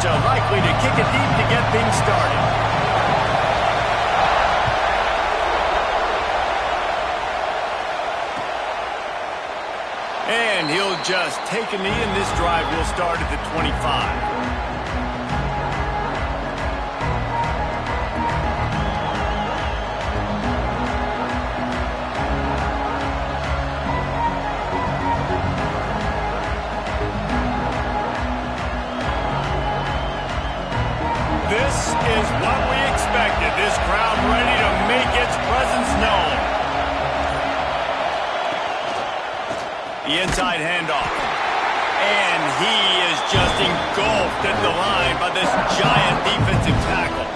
Georgia likely to kick it deep to get things started. And he'll just take a knee, and this drive will start at the 25. This is what we expected. This crowd ready to make its presence known. The inside handoff. And he is just engulfed at the line by this giant defensive tackle.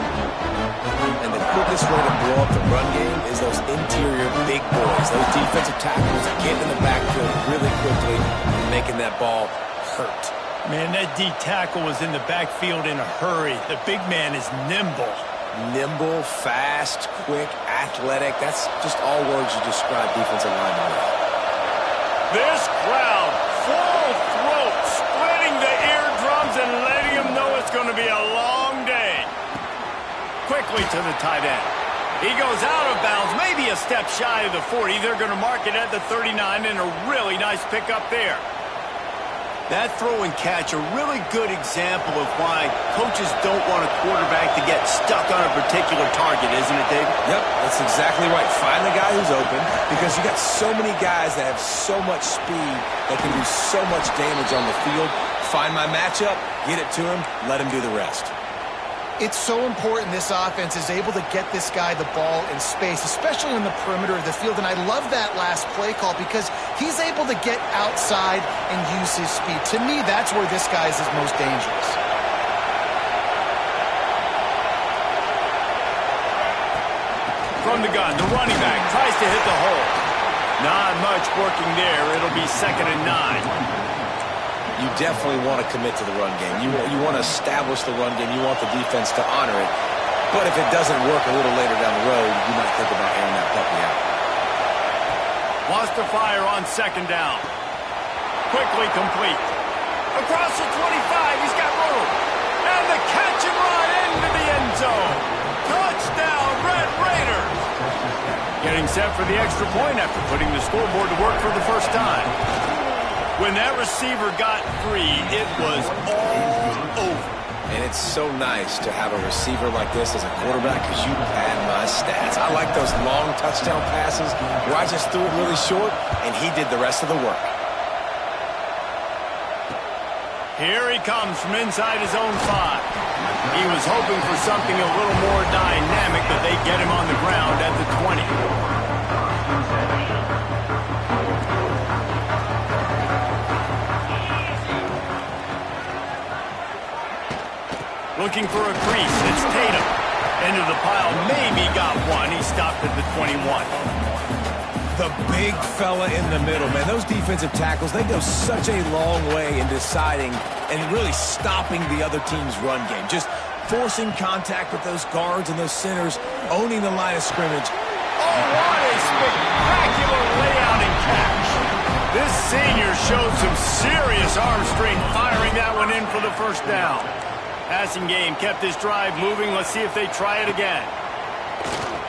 And the quickest way to blow up the run game is those interior big boys. Those defensive tackles getting in the backfield really quickly and making that ball hurt. Man, that D tackle was in the backfield in a hurry. The big man is nimble. Nimble, fast, quick, athletic. That's just all words you describe defensive linemen with. This crowd, full throat, splitting the eardrums and letting them know it's going to be a long day. Quickly to the tight end. He goes out of bounds, maybe a step shy of the 40. They're going to mark it at the 39, and a really nice pickup there. That throw and catch, a really good example of why coaches don't want a quarterback to get stuck on a particular target, isn't it, David? Yep, that's exactly right. Find the guy who's open, because you got so many guys that have so much speed that can do so much damage on the field. Find my matchup, get it to him, let him do the rest. It's so important this offense is able to get this guy the ball in space, especially on the perimeter of the field. And I love that last play call because he's able to get outside and use his speed. To me, that's where this guy is his most dangerous. From the gun, the running back tries to hit the hole. Not much working there. It'll be 2nd and 9. You definitely want to commit to the run game. You want to establish the run game. You want the defense to honor it. But if it doesn't work a little later down the road, you might think about airing that puppy out. Wants to fire on 2nd down. Quickly complete. Across the 25, he's got room. And the catch and run into the end zone. Touchdown, Red Raiders. Getting set for the extra point after putting the scoreboard to work for the first time. When that receiver got free, it was all over. And it's so nice to have a receiver like this as a quarterback because you pad my stats. I like those long touchdown passes where I just threw it really short and he did the rest of the work. Here he comes from inside his own 5. He was hoping for something a little more dynamic, but they get him on the ground at the 20. Looking for a crease. It's Tatum. Into the pile. Maybe got one. He stopped at the 21. The big fella in the middle, man. Those defensive tackles, they go such a long way in deciding and really stopping the other team's run game. Just forcing contact with those guards and those centers, owning the line of scrimmage. Oh, what a spectacular layout and catch. This senior showed some serious arm strength firing that one in for the first down. Passing game kept this drive moving. Let's see if they try it again.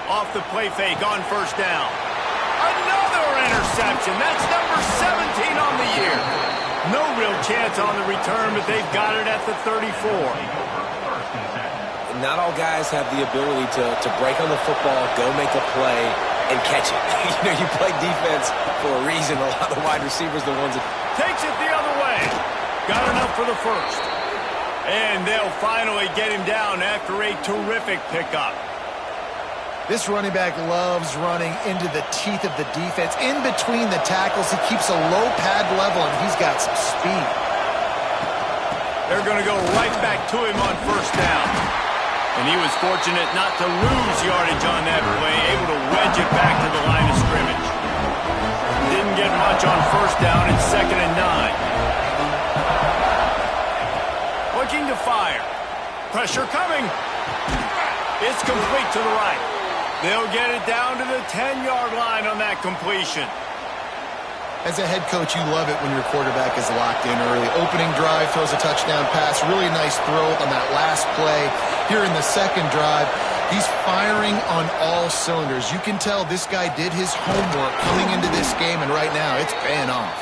Off the play fake on 1st down. Another interception. That's number 17 on the year. No real chance on the return, but they've got it at the 34. Not all guys have the ability to break on the football, go make a play, and catch it. You play defense for a reason. A lot of the wide receivers are the ones that... Takes it the other way. Got enough for the first. And they'll finally get him down after a terrific pickup. This running back loves running into the teeth of the defense. In between the tackles, he keeps a low pad level, and he's got some speed. They're going to go right back to him on 1st down. And he was fortunate not to lose yardage on that play, able to wedge it back to the line of scrimmage. Didn't get much on 1st down. It's 2nd and 9. Looking to fire. Pressure coming. It's complete to the right. They'll get it down to the 10-yard line on that completion. As a head coach, you love it when your quarterback is locked in early. Opening drive, throws a touchdown pass. Really nice throw on that last play. Here in the second drive, he's firing on all cylinders. You can tell this guy did his homework coming into this game, and right now it's paying off.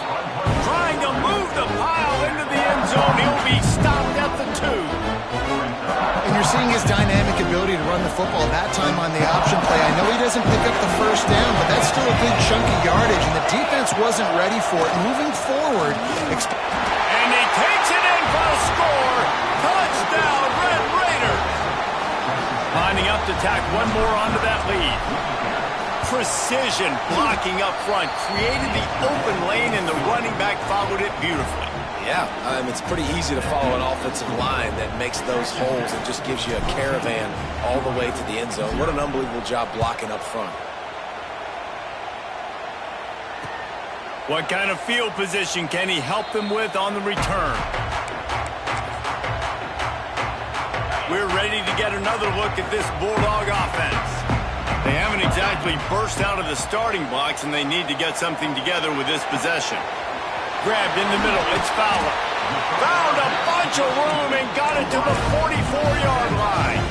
Trying to move the pile into the end zone. He'll be stopped at the 2. And you're seeing his dynamic ability to run the football, that time on the option play. I know he doesn't pick up the first down, but that's still a good chunk of yardage, and the defense wasn't ready for it. Moving forward, and he takes it in for a score. Touchdown, Red Raiders. Lining up to tack one more onto that lead. Precision blocking up front, created the open lane, and the running back followed it beautifully. Yeah, it's pretty easy to follow an offensive line that makes those holes and just gives you a caravan all the way to the end zone. What an unbelievable job blocking up front. What kind of field position can he help them with on the return? We're ready to get another look at this Bulldog offense. They haven't exactly burst out of the starting blocks, and they need to get something together with this possession. Grabbed in the middle, it's Fowler. Found a bunch of room and got it to the 44-yard line.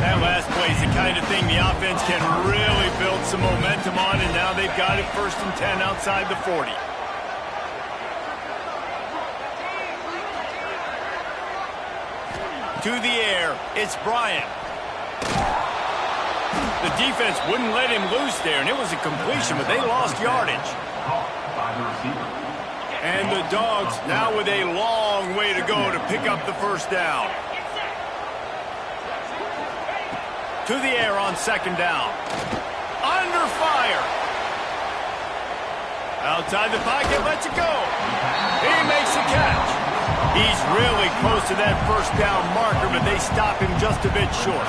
That last play is the kind of thing the offense can really build some momentum on, and now they've got it 1st and 10 outside the 40. To the air, it's Bryant. The defense wouldn't let him loose there, and it was a completion, but they lost yardage. And the Dogs now with a long way to go to pick up the first down. To the air on 2nd down. Under fire. Outside the pocket, lets it go. He makes the catch. He's really close to that first down marker, but they stop him just a bit short.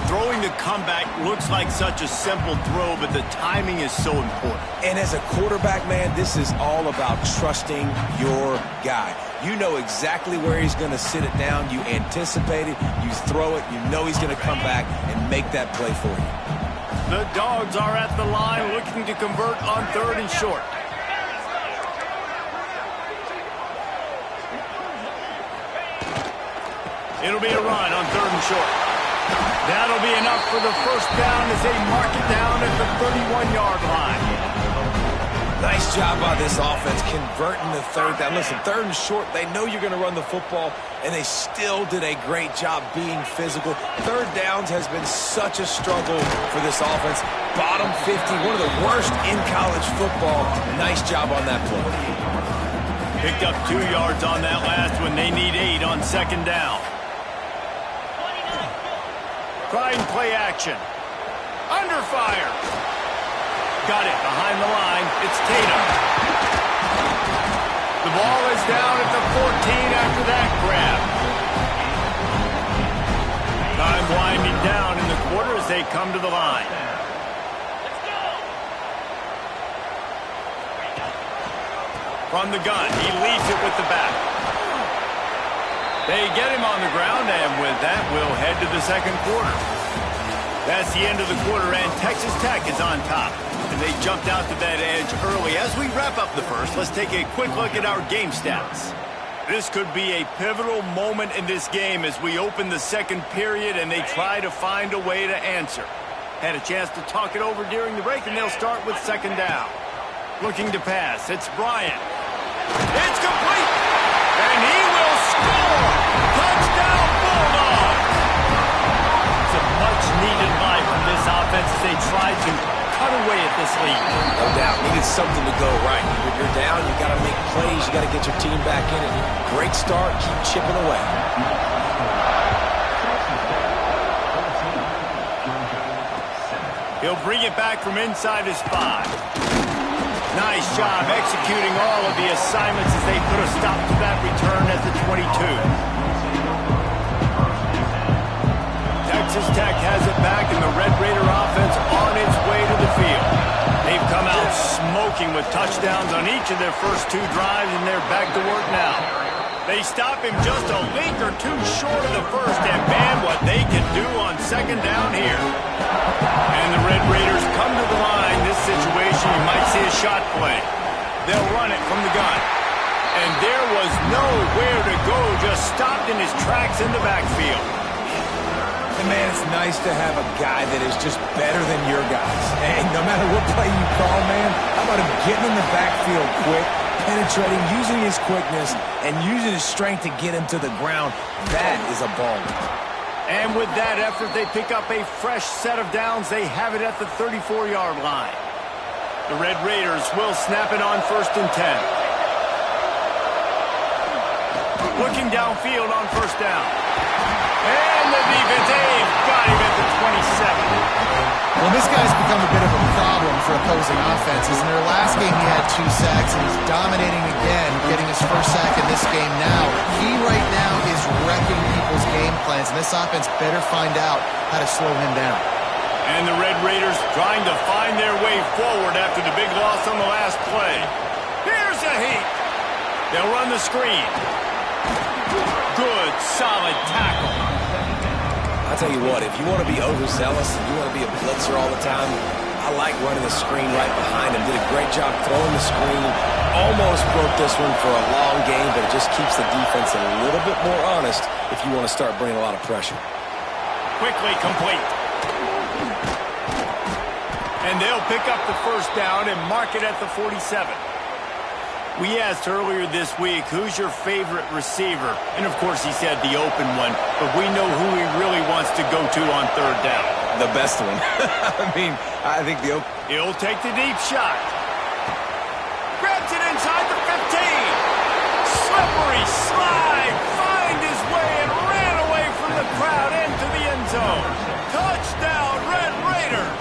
Throwing the comeback looks like such a simple throw, but the timing is so important. And as a quarterback, man, this is all about trusting your guy. You know exactly where he's going to sit it down. You anticipate it. You throw it. You know he's going to come back and make that play for you. The Dogs are at the line looking to convert on 3rd and short. It'll be a run on 3rd and short. That'll be enough for the first down as they mark it down at the 31-yard line. Nice job by this offense converting the 3rd down. Listen, 3rd and short, they know you're going to run the football, and they still did a great job being physical. 3rd downs has been such a struggle for this offense. Bottom 50, one of the worst in college football. Nice job on that play. Picked up 2 yards on that last one. They need 8 on 2nd down. Trying play action. Under fire. Got it behind the line. It's Tatum. The ball is down at the 14 after that grab. Time winding down in the quarter as they come to the line. From the gun, he leads it with the back. They get him on the ground, and with that, we'll head to the 2nd quarter. That's the end of the quarter, and Texas Tech is on top. And they jumped out to that edge early. As we wrap up the first, let's take a quick look at our game stats. This could be a pivotal moment in this game as we open the 2nd period and they try to find a way to answer. Had a chance to talk it over during the break, and they'll start with 2nd down. Looking to pass, it's Bryant. It's complete, and he will score! Touchdown, Bulldogs! It's a much-needed life from this offense as they try to cut away at this lead. No doubt, needed something to go right. When you're down, you got to make plays. You got to get your team back in it. Great start, keep chipping away. He'll bring it back from inside his 5. Nice job executing all of the assignments as they put a stop to that return at the 22. Texas Tech has it back, and the Red Raider offense on its way to the field. They've come out smoking with touchdowns on each of their first 2 drives, and they're back to work now. They stop him just a link or two short of the first, and man, what they can do on second down here. And the Red Raiders come to the line. This situation, you might see a shot play. They'll run it from the gun. And there was nowhere to go, just stopped in his tracks in the backfield. And man, it's nice to have a guy that is just better than your guys. And no matter what play you call, man, how about him getting in the backfield quick, penetrating, using his quickness, and using his strength to get him to the ground. That is a baller. And with that effort, they pick up a fresh set of downs. They have it at the 34-yard line. The Red Raiders will snap it on 1st and 10. Looking downfield on 1st down. And the defense, they've got him at the 27. Well, this guy's become a bit of a problem for opposing offenses. In their last game, he had 2 sacks, and he's dominating again, getting his first sack in this game now. He right now is wrecking people's game plans, and this offense better find out how to slow him down. And the Red Raiders trying to find their way forward after the big loss on the last play. Here's a heat. They'll run the screen. Good, solid tackle. I'll tell you what, if you want to be overzealous and you want to be a blitzer all the time, I like running the screen right behind him. Did a great job throwing the screen. Almost broke this one for a long game, but it just keeps the defense a little bit more honest if you want to start bringing a lot of pressure. Quickly complete. And they'll pick up the 1st down and mark it at the 47. We asked earlier this week, who's your favorite receiver? And, of course, he said the open one, but we know who he really wants to go to on 3rd down. The best one. I think the open... He'll take the deep shot. Grabs it inside the 15. Slippery slide. Find his way and ran away from the crowd into the end zone. Touchdown, Red Raiders.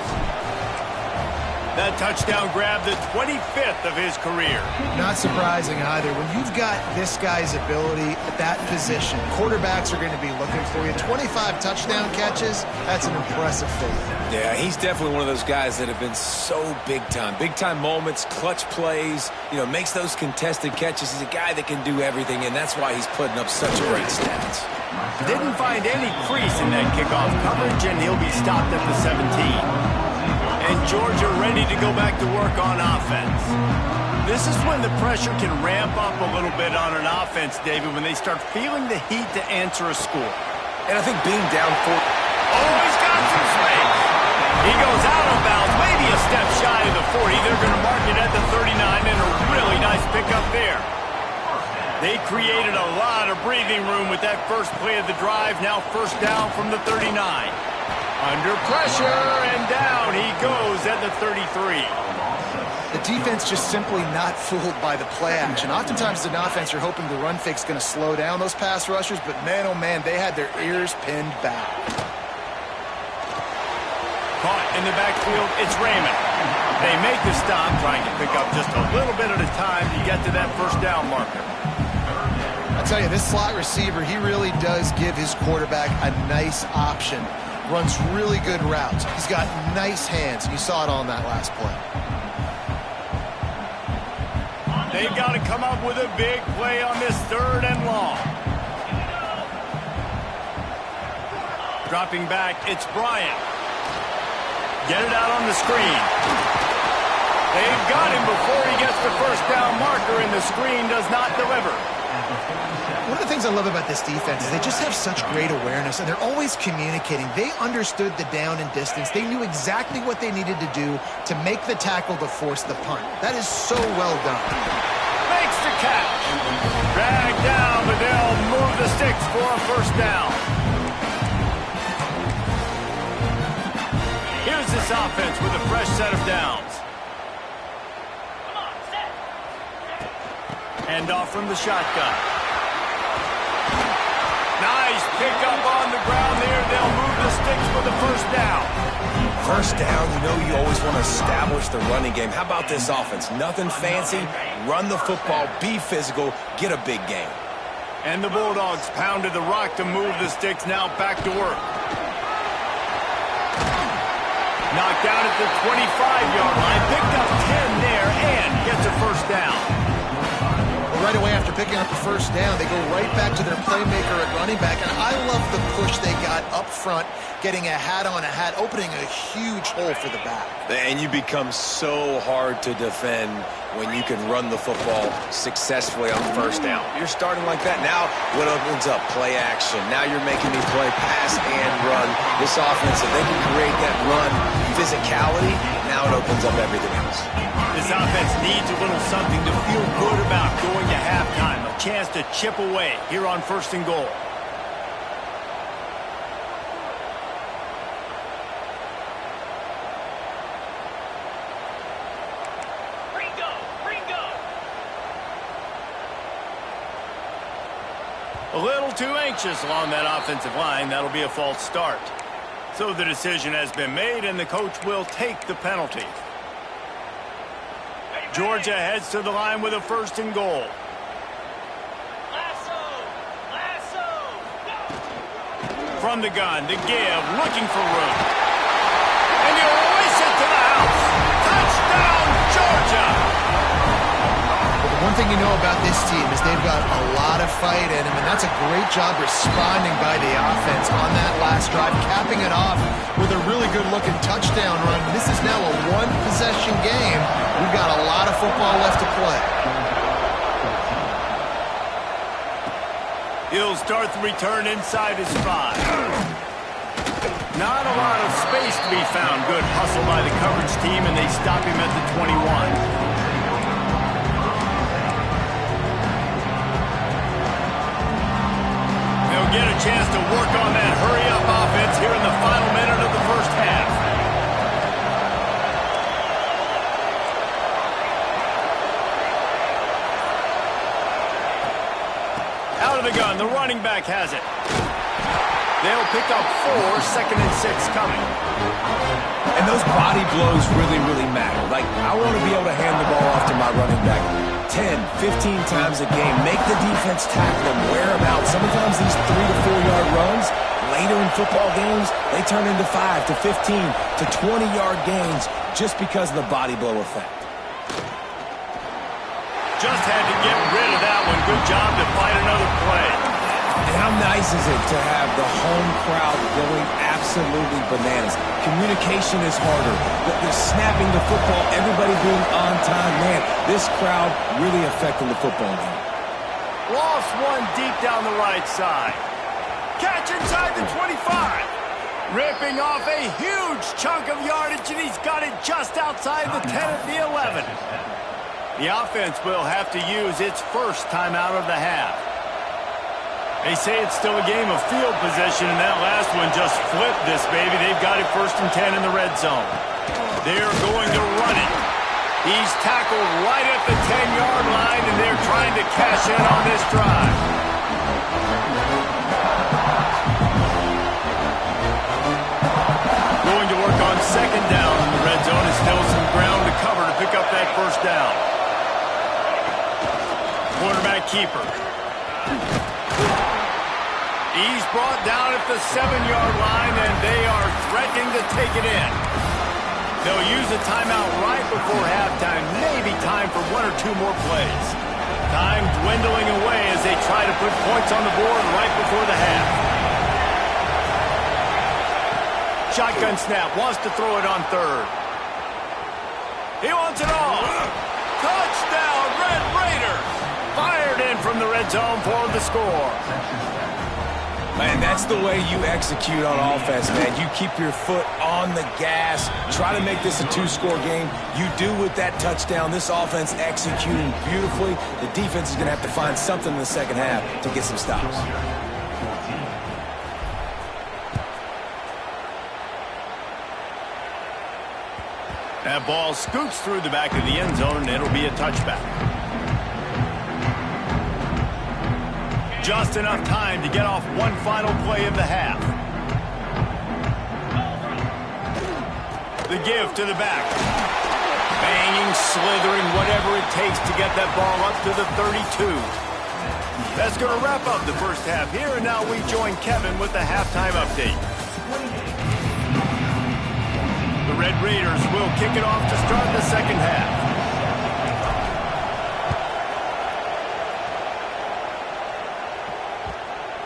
That touchdown grabbed the 25th of his career. Not surprising either. When you've got this guy's ability at that position, quarterbacks are going to be looking for you. 25 touchdown catches, that's an impressive feat. Yeah, he's definitely one of those guys that have been so big time. Big time moments, clutch plays, makes those contested catches. He's a guy that can do everything, and that's why he's putting up such great stats. Didn't find any crease in that kickoff coverage, and he'll be stopped at the 17. And Georgia ready to go back to work on offense. This is when the pressure can ramp up a little bit on an offense, David, when they start feeling the heat to answer a score. And I think being down 4... Oh, he's got some space. He goes out of bounds, maybe a step shy of the 40. They're going to mark it at the 39, and a really nice pickup there. They created a lot of breathing room with that first play of the drive. Now 1st down from the 39. Under pressure, and down he goes at the 33. The defense just simply not fooled by the play action. Oftentimes, as an offense, you're hoping the run fake's going to slow down those pass rushers, but man, oh man, they had their ears pinned back. Caught in the backfield, it's Raymond. They make the stop, trying to pick up just a little bit at a time to get to that 1st down marker. I'll tell you, this slot receiver, he really does give his quarterback a nice option. Runs really good routes. He's got nice hands. You saw it on that last play. They've got to come up with a big play on this 3rd and long. Dropping back, it's Bryant. Get it out on the screen. They've got him before he gets the 1st down marker, and the screen does not deliver. One of the things I love about this defense is they just have such great awareness, and they're always communicating. They understood the down and distance. They knew exactly what they needed to do to make the tackle to force the punt. That is so well done. Makes the catch. Dragged down, but they'll move the sticks for a 1st down. Here's this offense with a fresh set of downs. Hand off from the shotgun. Nice pickup on the ground there. They'll move the sticks for the 1st down. 1st down, you always want to establish the running game. How about this offense? Nothing fancy. Run the football, be physical, get a big game. And the Bulldogs pounded the rock to move the sticks. Now back to work. Knocked out at the 25-yard line. Picked up 10 there and gets a 1st down. right away after picking up the first down, they go right back to their playmaker at running back, and I love the push they got up front, getting a hat on a hat, opening a huge hole for the back. And you become so hard to defend when you can run the football successfully on first down. You're starting like that. Now what opens up? Play action. Now you're making me play pass and run. This offense, if they can create that run physicality, now it opens up everything else. This offense needs a little something to feel good about going to halftime. A chance to chip away here on 1st and goal. A little too anxious along that offensive line. That'll be a false start. So the decision has been made, and the coach will take the penalty. Georgia heads to the line with a 1st and goal. From the gun, the give, looking for room. And you race it to the house. Touchdown, Georgia! One thing you know about this team is they've got a lot of fight in them, and that's a great job responding by the offense on that last drive, capping it off with a really good-looking touchdown run. This is now a one-possession game. We've got a lot of football left to play. He'll start the return inside his 5. Not a lot of space to be found. Good hustle by the coverage team, and they stop him at the 21. Get a chance to work on that hurry-up offense here in the final minute of the first half. Out of the gun, the running back has it. They'll pick up 4, 2nd and 6 coming. And those body blows really, really matter. Like, I want to be able to hand the ball off to my running back 10, 15 times a game. Make the defense tackle them, wear them out. Sometimes these 3 to 4 yard runs, later in football games, they turn into 5 to 15 to 20 yard gains just because of the body blow effect. Just had to get rid of that one. Good job to find another play. And how nice is it to have the home crowd going absolutely bananas? Communication is harder. The snapping the football, everybody being on time. Man, this crowd really affecting the football game. Lost one deep down the right side. Catch inside the 25. Ripping off a huge chunk of yardage, and he's got it just outside the 10 at the 11. The offense will have to use its first timeout of the half. They say it's still a game of field position, and that last one just flipped this baby. They've got it 1st and 10 in the red zone. They're going to run it. He's tackled right at the 10-yard line, and they're trying to cash in on this drive. Going to work on 2nd down in the red zone. Is still some ground to cover to pick up that 1st down. Quarterback keeper. He's brought down at the 7-yard line, and they are threatening to take it in. They'll use a timeout right before halftime. Maybe time for 1 or 2 more plays. Time dwindling away as they try to put points on the board right before the half. Shotgun snap, wants to throw it on 3rd. He wants it all. Touchdown, Red Raiders! Fired in from the red zone for the score. Man, that's the way you execute on offense, man. You keep your foot on the gas. Try to make this a 2-score game. You do with that touchdown. This offense executing beautifully. The defense is going to have to find something in the second half to get some stops. That ball scoots through the back of the end zone, and it'll be a touchback. Just enough time to get off one final play of the half. The give to the back. Banging, slithering, whatever it takes to get that ball up to the 32. That's going to wrap up the first half here, and now we join Kevin with the halftime update. The Red Raiders will kick it off to start the second half.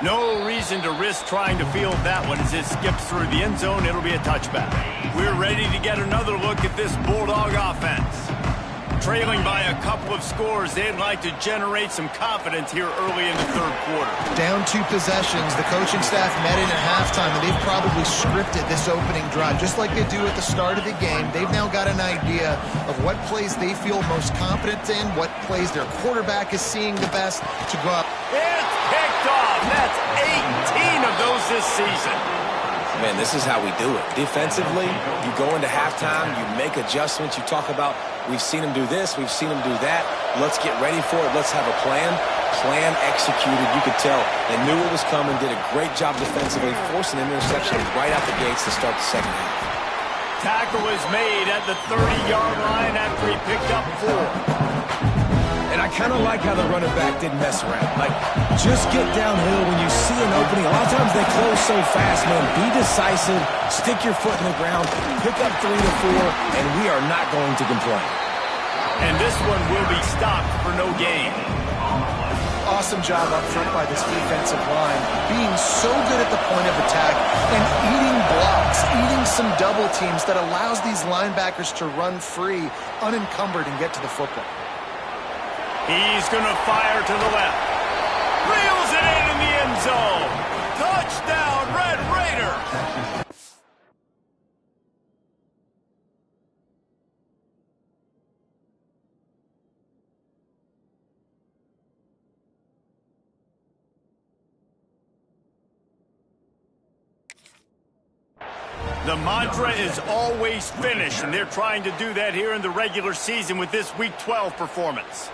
No reason to risk trying to field that one as it skips through the end zone. It'll be a touchback. We're ready to get another look at this Bulldog offense. Trailing by a couple of scores, they'd like to generate some confidence here early in the third quarter. Down 2 possessions, the coaching staff met in at halftime, and they've probably scripted this opening drive, just like they do at the start of the game. They've now got an idea of what plays they feel most confident in, what plays their quarterback is seeing the best to go up. It's picked off. That's 18 of those this season. Man, this is how we do it. Defensively, you go into halftime, you make adjustments. You talk about, we've seen them do this, we've seen them do that. Let's get ready for it. Let's have a plan. Plan executed. You could tell they knew it was coming, did a great job defensively, forcing an interception right out the gates to start the second half. Tackle is made at the 30-yard line after he picked up 4. And I kind of like how the running back didn't mess around. Like, just get downhill when you see an opening. A lot of times they close so fast, man. Be decisive, stick your foot in the ground, pick up 3 to 4, and we are not going to complain. And this one will be stopped for no gain. Awesome job up front by this defensive line, being so good at the point of attack and eating blocks, eating some double teams that allows these linebackers to run free, unencumbered, and get to the football. He's going to fire to the left. Reels it in the end zone. Touchdown, Red Raiders. The mantra is always finish, and they're trying to do that here in the regular season with this Week 12 performance.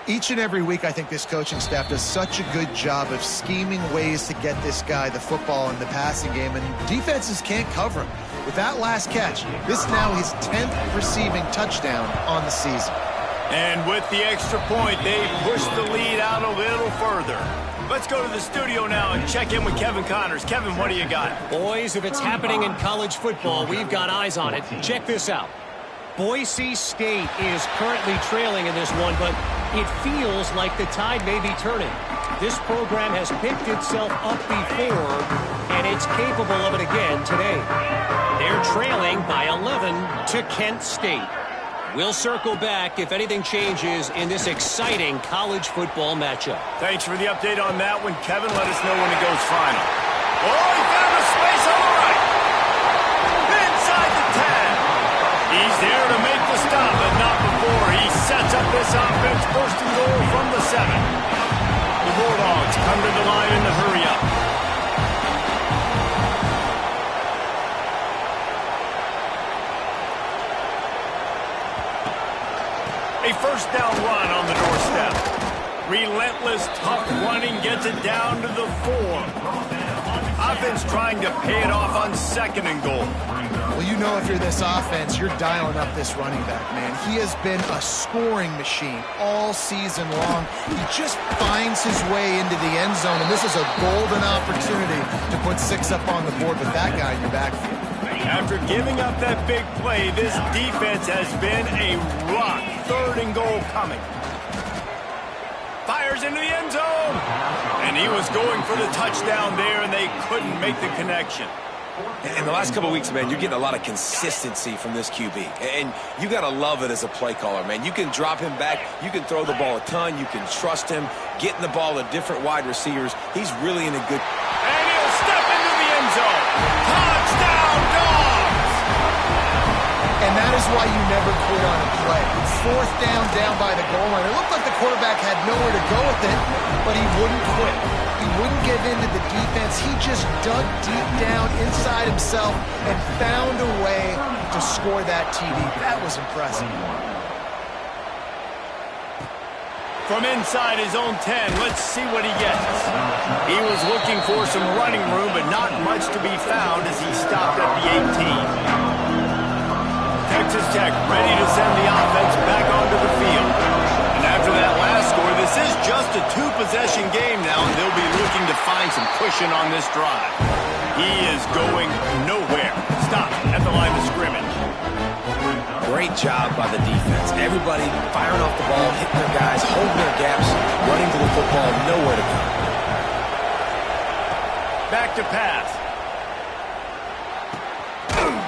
Each and every week, I think this coaching staff does such a good job of scheming ways to get this guy the football in the passing game, and defenses can't cover him. With that last catch, this is now his 10th receiving touchdown on the season. And with the extra point, they push the lead out a little further. Let's go to the studio now and check in with Kevin Connors. Kevin, what do you got? Boys, if it's happening in college football, we've got eyes on it. Check this out. Boise State is currently trailing in this one, but it feels like the tide may be turning. This program has picked itself up before, and it's capable of it again today. They're trailing by 11 to Kent State. We'll circle back if anything changes in this exciting college football matchup. Thanks for the update on that one, Kevin. Let us know when it goes final. Oh, he found a space on the right. Inside the 10. He's there to make the stop, but not before. He sets up this offense first and goal from the 7. The Bulldogs come to the line in the hurry-up. A first down run on the doorstep. Relentless, tough running gets it down to the 4. Offense trying to pay it off on 2nd and goal. Well, you know if you're this offense, you're dialing up this running back, man. He has been a scoring machine all season long. He just finds his way into the end zone, and this is a golden opportunity to put 6 up on the board with that guy in your backfield. After giving up that big play, this defense has been a rock. 3rd and goal coming. Fires into the end zone. And he was going for the touchdown there, and they couldn't make the connection. In the last couple of weeks, man, you're getting a lot of consistency from this QB. And you got to love it as a play caller, man. You can drop him back. You can throw the ball a ton. You can trust him. Getting the ball to different wide receivers. He's really in a good... And he'll step into the end zone. Touchdown, Dogs! And that is why you never quit on a play. 4th down by the goal line. It looked like the quarterback had nowhere to go with it, but he wouldn't quit. He wouldn't give in to the defense. He just dug deep down inside himself and found a way to score that TD. That was impressive. From inside his own 10, let's see what he gets. He was looking for some running room, but not much to be found as he stopped at the 18. Texas Tech ready to send the offense back onto the field. And after that last score, this is just a 2-possession game now, and they'll be looking to find some cushion on this drive. He is going nowhere. Stop at the line of scrimmage. Great job by the defense. Everybody firing off the ball, hitting their guys, holding their gaps, running to the football, nowhere to go. Back to pass.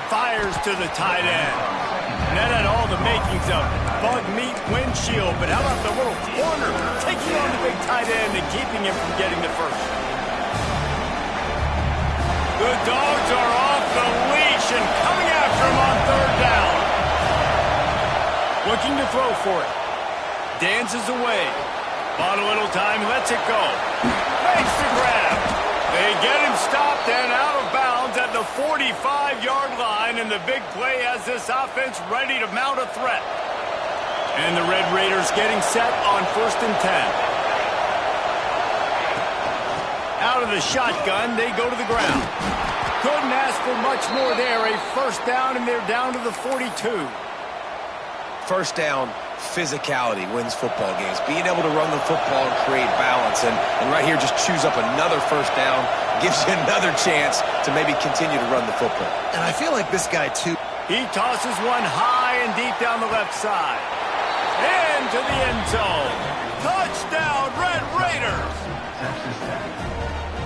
Fires to the tight end. And that had all the makings of bug meat windshield, but how about the little corner taking on the big tight end and keeping him from getting the first? The Dogs are off the leash and coming after him on third down. Looking to throw for it. Dances away. Bought a little time, lets it go. Makes the grab. They get him stopped and out of bounds at the 45-yard line, and the big play has this offense ready to mount a threat. And the Red Raiders getting set on 1st and 10. Out of the shotgun, they go to the ground. Couldn't ask for much more there. A first down, and they're down to the 42. First down, physicality wins football games. Being able to run the football and create balance. And right here, just choose up another first down. Gives you another chance to maybe continue to run the football. And I feel like this guy, too. He tosses one high and deep down the left side. Into the end zone. Touchdown, Red Raiders!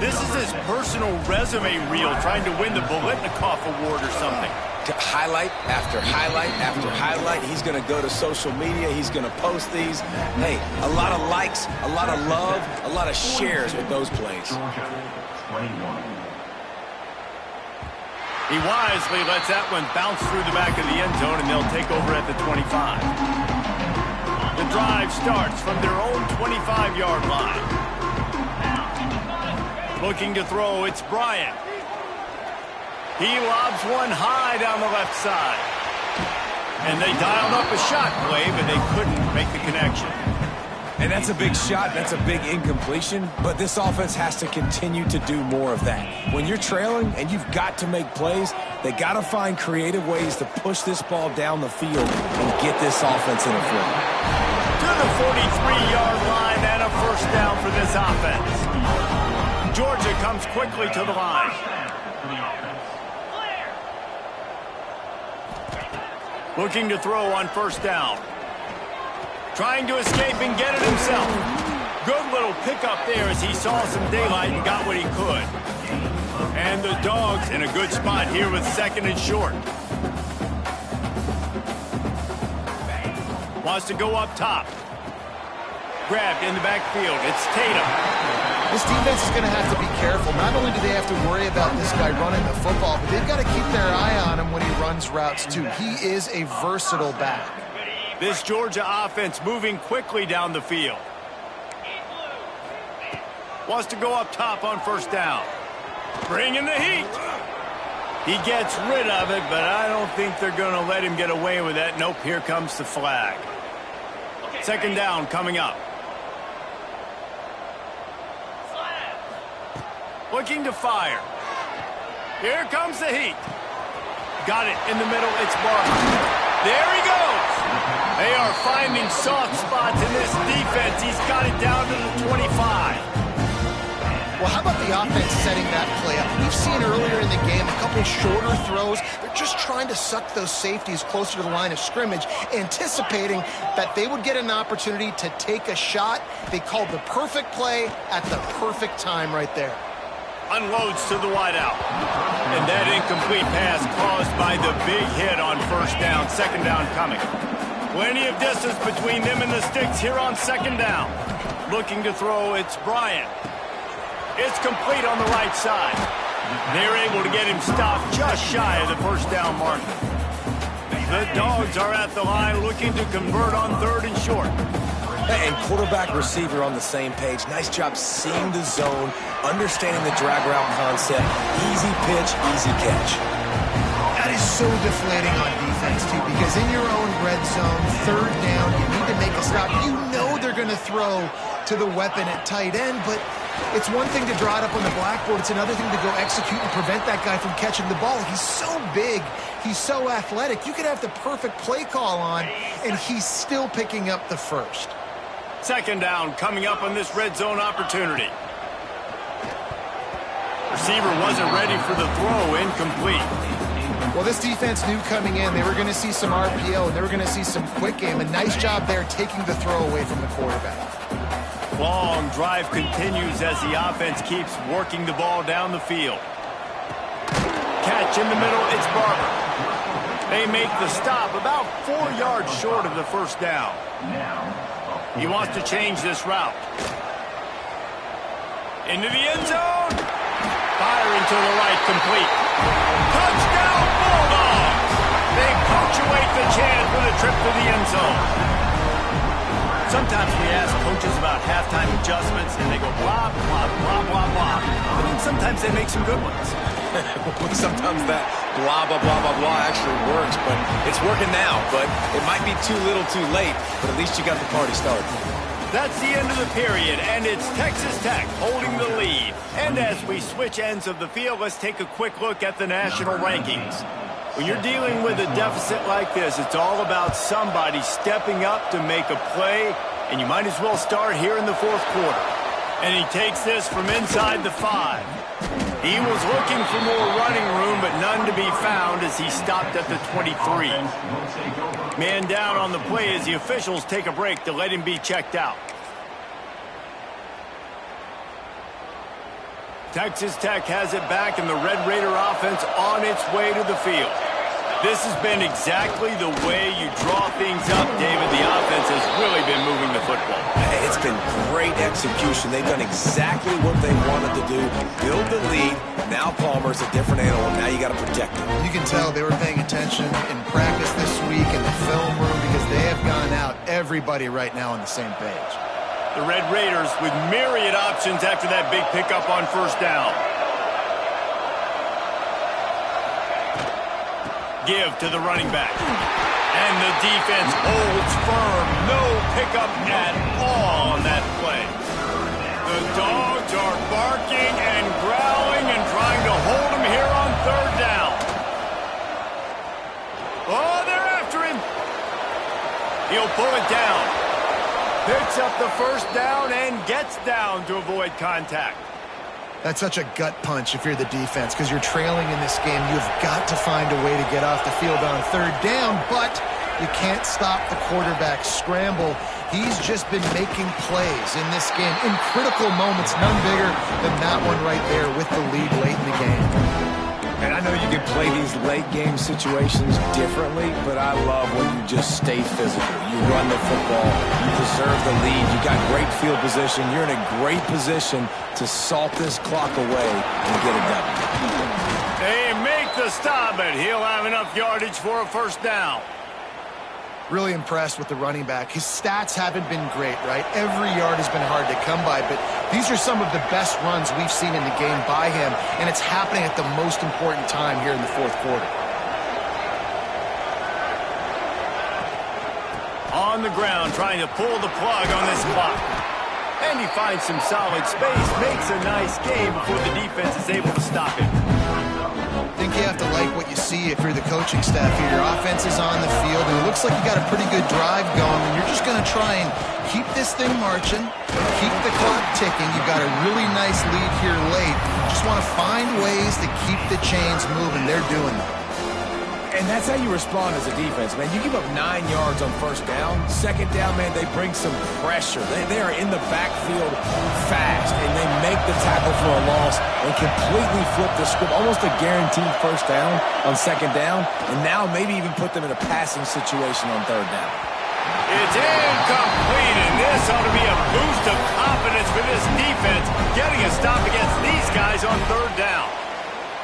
This is his personal resume reel, trying to win the Biletnikoff Award or something. Highlight after highlight after highlight. He's going to go to social media. He's going to post these. Hey, a lot of likes, a lot of love, a lot of shares with those plays. He wisely lets that one bounce through the back of the end zone, and they'll take over at the 25. The drive starts from their own 25-yard line. Looking to throw, it's Bryant. He lobs one high down the left side. And they dialed up a shot play, but they couldn't make the connection. And that's a big shot. That's a big incompletion. But this offense has to continue to do more of that. When you're trailing and you've got to make plays, they got to find creative ways to push this ball down the field and get this offense in a flow. To the 43-yard line and a first down for this offense. Georgia comes quickly to the line. Looking to throw on first down. Trying to escape and get it himself. Good little pickup there as he saw some daylight and got what he could. And the Dogs in a good spot here with 2nd and short. Wants to go up top. Grabbed in the backfield. It's Tatum. This defense is going to have to be careful. Not only do they have to worry about this guy running the football, but they've got to keep their eye on him when he runs routes, too. He is a versatile back. This Georgia offense moving quickly down the field. Wants to go up top on first down. Bringing the heat. He gets rid of it, but I don't think they're going to let him get away with that. Nope, here comes the flag. 2nd down coming up. Looking to fire. Here comes the heat. Got it in the middle. It's Barber. There he goes. They are finding soft spots in this defense. He's got it down to the 25. Well, how about the offense setting that play up? We've seen earlier in the game a couple shorter throws. They're just trying to suck those safeties closer to the line of scrimmage, anticipating that they would get an opportunity to take a shot. They called the perfect play at the perfect time right there. Unloads to the wideout. And that incomplete pass caused by the big hit on first down. 2nd down coming. Plenty of distance between them and the sticks here on 2nd down. Looking to throw, it's Bryant. It's complete on the right side. They're able to get him stopped just shy of the first down marker. The Dogs are at the line looking to convert on 3rd and short. And quarterback receiver on the same page. Nice job seeing the zone, understanding the drag route concept. Easy pitch, easy catch. That is so deflating on defense, too, because in your own red zone, 3rd down, you need to make a stop. You know they're going to throw to the weapon at tight end, but it's one thing to draw it up on the blackboard. It's another thing to go execute and prevent that guy from catching the ball. He's so big. He's so athletic. You could have the perfect play call on, and he's still picking up the first. 2nd down coming up on this red zone opportunity. Receiver wasn't ready for the throw, incomplete. Well, this defense knew coming in they were going to see some RPO, and they were going to see some quick game. A nice job there taking the throw away from the quarterback. long drive continues as the offense keeps working the ball down the field. Catch in the middle, it's Barber. They make the stop about 4 yards short of the first down. He wants to change this route. Into the end zone. Firing to the right, complete. Touchdown, Bulldogs! They punctuate the chant with a trip to the end zone. Sometimes we ask coaches about halftime adjustments, and they go blah, blah, blah, blah, blah. But then sometimes they make some good ones. Sometimes that blah, blah, blah, blah, blah actually works, but it's working now. But it might be too little too late, but at least you got the party started. That's the end of the period, and it's Texas Tech holding the lead. And as we switch ends of the field, let's take a quick look at the national rankings. When you're dealing with a deficit like this, it's all about somebody stepping up to make a play, and you might as well start here in the fourth quarter. And he takes this from inside the 5. He was looking for more running room, but none to be found as he stopped at the 23. Man down on the play as the officials take a break to let him be checked out. Texas Tech has it back, and the Red Raider offense on its way to the field. This has been exactly the way you draw things up, David. The offense has really been moving the football. It's been great execution. They've done exactly what they wanted to do. Build the lead. Now Palmer's a different animal. Now you got to protect him. You can tell they were paying attention in practice this week in the film room because they have gone out, everybody right now on the same page. The Red Raiders with myriad options after that big pickup on first down. Give to the running back. And the defense holds firm. No pickup at all on that play. The Dogs are barking and growling and trying to hold him here on third down. Oh, they're after him. He'll pull it down. Picks up the first down and gets down to avoid contact. That's such a gut punch if you're the defense because you're trailing in this game. You've got to find a way to get off the field on third down, but you can't stop the quarterback scramble. He's just been making plays in this game in critical moments, none bigger than that one right there with the lead late in the game. And I know you can play these late game situations differently, but I love when you just stay physical. You run the football, you preserve the lead, you got great field position, you're in a great position to salt this clock away and get it done. They make the stop, and he'll have enough yardage for a first down. Really impressed with the running back. His stats haven't been great, right? Every yard has been hard to come by, but these are some of the best runs we've seen in the game by him, and it's happening at the most important time here in the fourth quarter. On the ground, trying to pull the plug on this clock. And he finds some solid space, makes a nice game before the defense is able to stop him. I think you have to like what you see if you're the coaching staff here. Your offense is on the field, and it looks like you got a pretty good drive going, and you're just going to try and keep this thing marching, keep the clock ticking. You've got a really nice lead here late. Just want to find ways to keep the chains moving. They're doing that. And that's how you respond as a defense, man. You give up 9 yards on first down. Second down, man, they bring some pressure. They are in the backfield fast, and they make the tackle for a loss and completely flip the script. Almost a guaranteed first down on second down, and now maybe even put them in a passing situation on third down. It's incomplete, and this ought to be a boost of confidence for this defense, getting a stop against these guys on third down.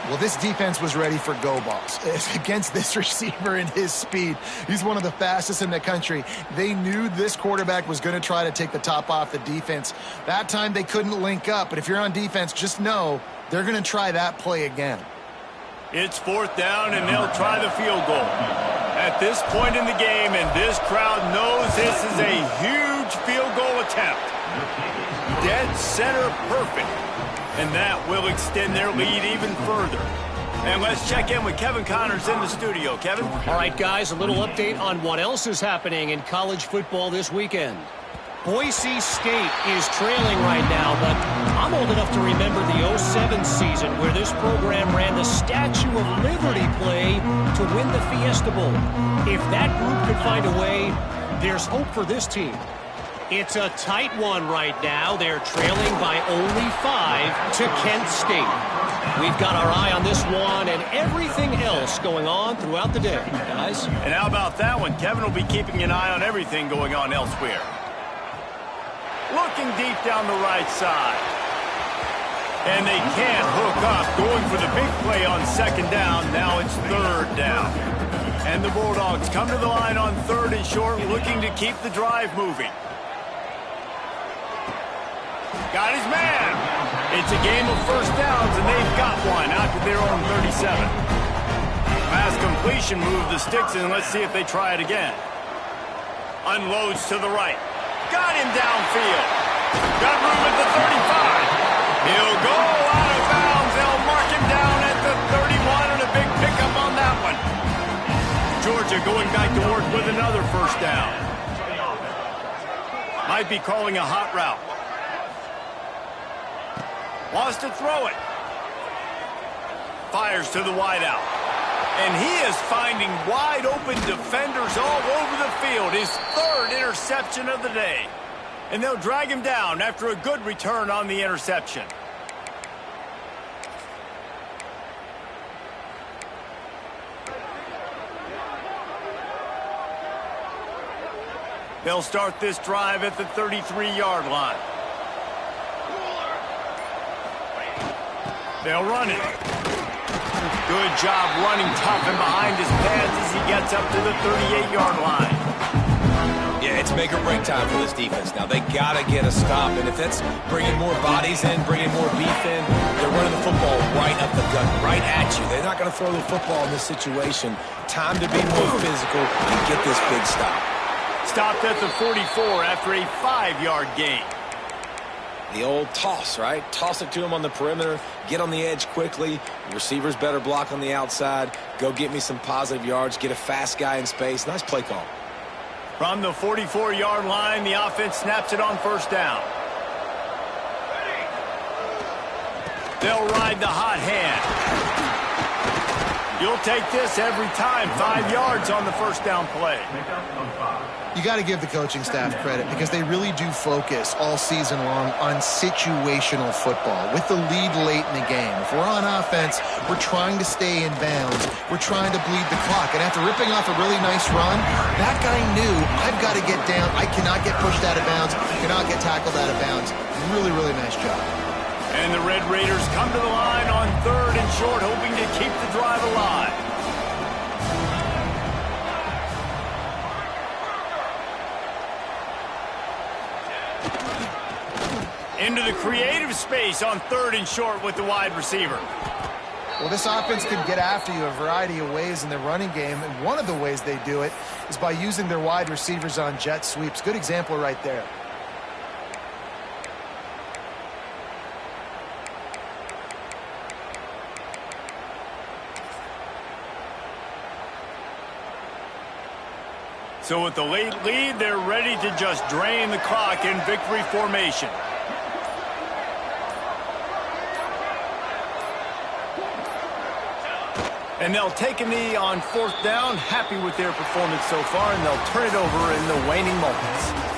Well, this defense was ready for go balls against this receiver and his speed. He's one of the fastest in the country. They knew this quarterback was going to try to take the top off the defense. That time they couldn't link up, but if you're on defense, just know they're going to try that play again. It's fourth down, and they'll try the field goal. At this point in the game, and this crowd knows this is a huge field goal attempt. Dead center perfect. And that will extend their lead even further. And let's check in with Kevin Connors in the studio. Kevin? All right, guys, a little update on what else is happening in college football this weekend. Boise State is trailing right now, but I'm old enough to remember the 07 season where this program ran the Statue of Liberty play to win the Fiesta Bowl. If that group could find a way, there's hope for this team. It's a tight one right now. They're trailing by only 5 to Kent State. We've got our eye on this one and everything else going on throughout the day, guys. And how about that one? Kevin will be keeping an eye on everything going on elsewhere. Looking deep down the right side. And they can't hook up. Going for the big play on second down. Now it's third down. And the Bulldogs come to the line on third and short, looking to keep the drive moving. Got his man. It's a game of first downs, and they've got one out to their own 37. Pass completion, move the sticks, and let's see if they try it again. Unloads to the right. Got him downfield. Got room at the 35. He'll go out of bounds. They'll mark him down at the 31, and a big pickup on that one. Georgia going back to work with another first down. Might be calling a hot route. Wants to throw it. Fires to the wideout. And he is finding wide open defenders all over the field. His third interception of the day. And they'll drag him down after a good return on the interception. They'll start this drive at the 33-yard line. They'll run it. Good job running tough and behind his pads as he gets up to the 38-yard line. Yeah, it's make or break time for this defense. Now, they got to get a stop, and if that's bringing more bodies in, bringing more beef in, they're running the football right up the gut, right at you. They're not going to throw the football in this situation. Time to be more physical and get this big stop. Stopped at the 44 after a 5-yard gain. The old toss, right? Toss it to him on the perimeter, get on the edge quickly. The receivers better block on the outside. Go get me some positive yards, get a fast guy in space. Nice play call. From the 44-yard line, the offense snaps it on first down. They'll ride the hot hand. You'll take this every time. 5 yards on the first down play. You got to give the coaching staff credit because they really do focus all season long on situational football with the lead late in the game. If we're on offense, we're trying to stay in bounds. We're trying to bleed the clock. And after ripping off a really nice run, that guy knew, I've got to get down. I cannot get pushed out of bounds. Cannot get tackled out of bounds. Really, really nice job. And the Red Raiders come to the line on third and short, hoping to keep the drive alive. Into the creative space on third and short with the wide receiver. Well, this offense can get after you a variety of ways in the running game, and one of the ways they do it is by using their wide receivers on jet sweeps. Good example right there. So with the late lead, they're ready to just drain the clock in victory formation. And they'll take a knee on fourth down, happy with their performance so far, and they'll turn it over in the waning moments.